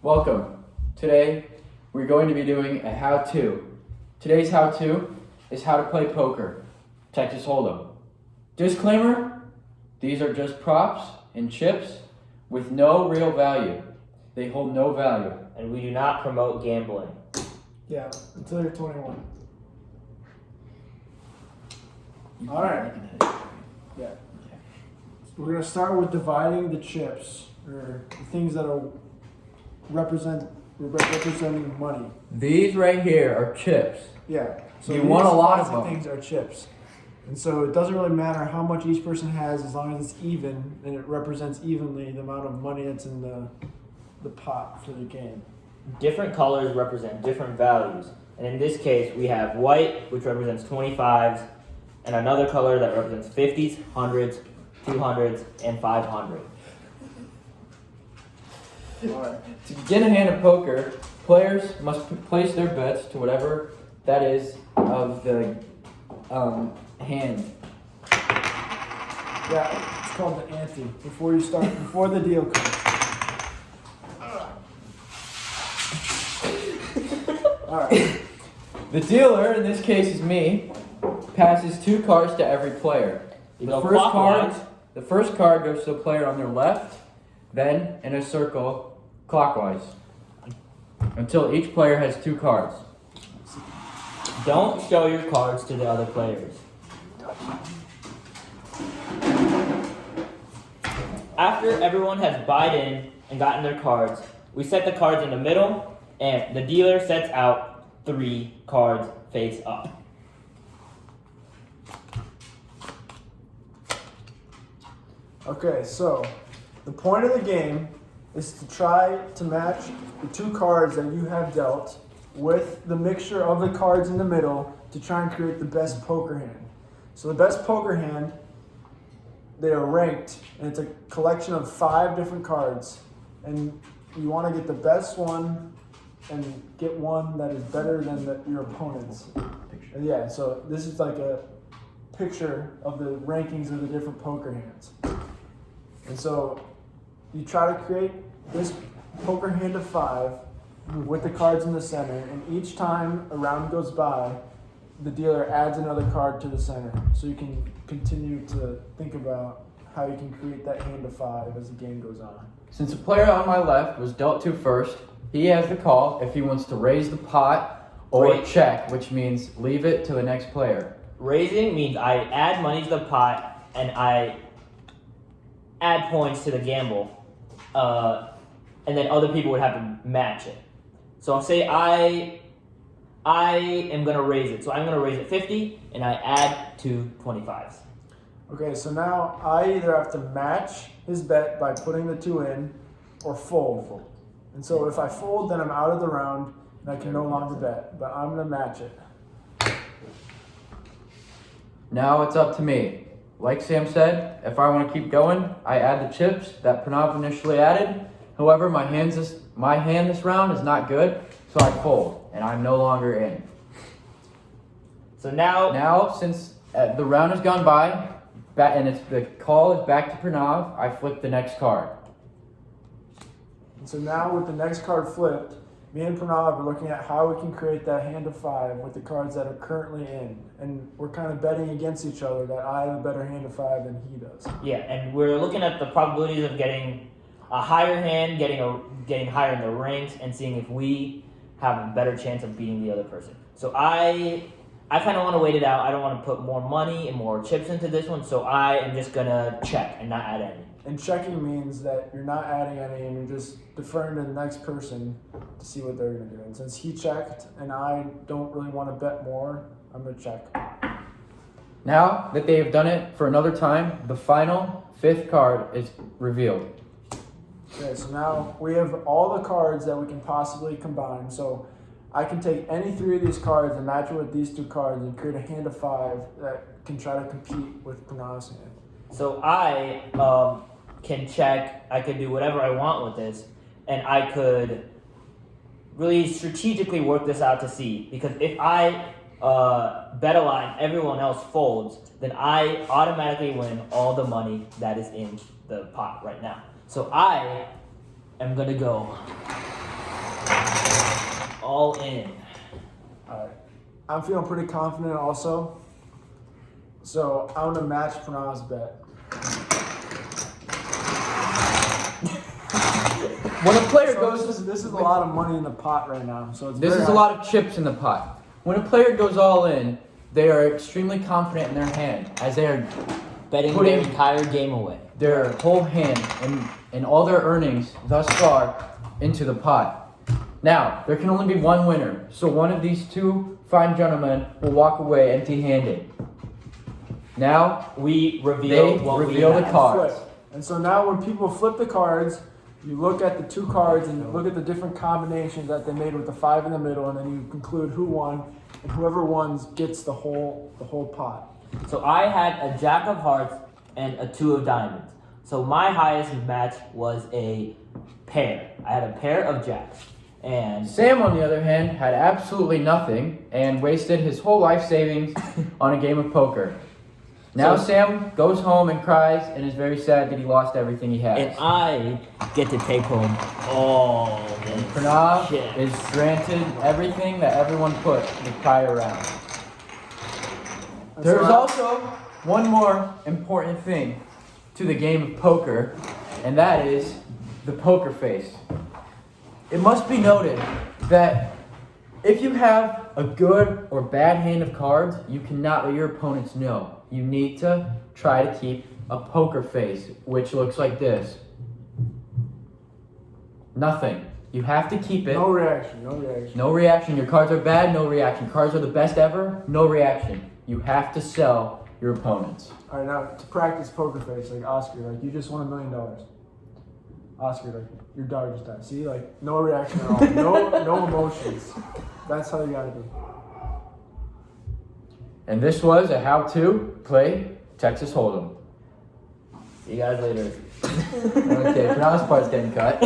Welcome. Today, we're going to be doing a how-to. Today's how-to is how to play poker, Texas Hold'em. Disclaimer, these are just props and chips with no real value. They hold no value. And we do not promote gambling. Yeah, until you're 21. All right. Yeah. We're going to start with dividing the chips, or the things that are representing money. These right here are chips. Yeah. So You want a lot of these them. things are chips. And so it doesn't really matter how much each person has as long as it's even, and it represents evenly the amount of money that's in the pot for the game. Different colors represent different values. And in this case, we have white, which represents 25s, and another color that represents 50s, 100s, 200s, and 500. All right. To begin a hand of poker, players must place their bets to whatever that is of the hand. Yeah, it's called the ante. Before you start, before the deal comes. All right. The dealer, in this case is me, passes 2 cards to every player. You go clockwise. The first card goes to the player on their left, then in a circle clockwise, until each player has 2 cards. Don't show your cards to the other players. After everyone has buyed in and gotten their cards, we set the cards in the middle, and the dealer sets out 3 cards face up. Okay, so the point of the game is to try to match the 2 cards that you have dealt with the mixture of the cards in the middle to try and create the best poker hand. So the best poker hand, they are ranked, and it's a collection of 5 different cards, and you want to get the best one and get one that is better than your opponent's. And yeah, so this is like a picture of the rankings of the different poker hands. And so you try to create this poker hand of 5 with the cards in the center, and each time a round goes by, the dealer adds another card to the center. So you can continue to think about how you can create that hand of 5 as the game goes on. Since the player on my left was dealt to first, he has the call if he wants to raise the pot or Right. check, which means leave it to the next player. Raising means I add money to the pot and I add points to the gamble, and then other people would have to match it. So I'll say I am gonna raise it. So I'm gonna raise it 50, and I add 2 25s. Okay, so now I either have to match his bet by putting the 2 in or fold. And so if I fold, then I'm out of the round and I can no longer bet, but I'm going to match it. Now it's up to me. Like Sam said, if I want to keep going, I add the chips that Pranav initially added. However, my hand this round is not good, so I fold, and I'm no longer in. So now Since the round has gone by, and the call is back to Pranav, I flip the next card. And so now with the next card flipped, me and Pranav are looking at how we can create that hand of 5 with the cards that are currently in. And we're kind of betting against each other that I have a better hand of 5 than he does. yeah, and we're looking at the probabilities of getting a higher hand, getting higher in the ranks, and seeing if we have a better chance of beating the other person. So I kind of want to wait it out. I don't want to put more money and more chips into this one, so I am just gonna check and not add any. And checking means that you're not adding any and you're just deferring to the next person to see what they're going to do. And since he checked and I don't really want to bet more, I'm going to check. Now that they have done it for another time, the final 5th card is revealed. Okay, so now we have all the cards that we can possibly combine. So I can take any 3 of these cards and match it with these 2 cards and create a hand of 5 that can try to compete with Pranav's hand. So I can check, I could do whatever I want with this, and I could really strategically work this out to see, because if I bet a line, everyone else folds, then I automatically win all the money that is in the pot right now. So I am gonna go All in. Alright. I'm feeling pretty confident also. So I'm gonna match Pranav's bet. When a player So goes, this is a lot of money in the pot right now. So it's this very is a high. lot of chips in the pot. When a player goes all in, they are extremely confident in their hand, as they are Betting Putting- their entire game away. their whole hand and all their earnings thus far into the pot. Now, there can only be one winner, so one of these two fine gentlemen will walk away empty-handed. Now, We they reveal what reveal we the have. cards. Flip. And so now when people flip the cards, you look at the two cards and you look at the different combinations that they made with the 5 in the middle, and then you conclude who won, and whoever wins gets the whole pot. So I had a jack of hearts and a 2 of diamonds. So my highest match was a pair. I had a pair of jacks. And Sam, on the other hand, had absolutely nothing and wasted his whole life savings on a game of poker. Now So- Sam goes home and cries and is very sad that he lost everything he has. and I get to take home all this Pranav shit. is granted everything that everyone put the prior round. And There's so also one more important thing to the game of poker, and that is the poker face. It must be noted that if you have a good or bad hand of cards, you cannot let your opponents know. You need to try to keep a poker face, which looks like this. Nothing. You have to keep it. no reaction, no reaction. No reaction. Your cards are bad, no reaction. Cards are the best ever, no reaction. You have to sell your opponents. All right, now to practice poker face, like Oscar, like you just won $1 million. Oscar, like your dog just died. See, like no reaction at all, no emotions. That's how you gotta do. And this was a how to play Texas Hold'em. See you guys later. Okay, Pranav's part's getting cut.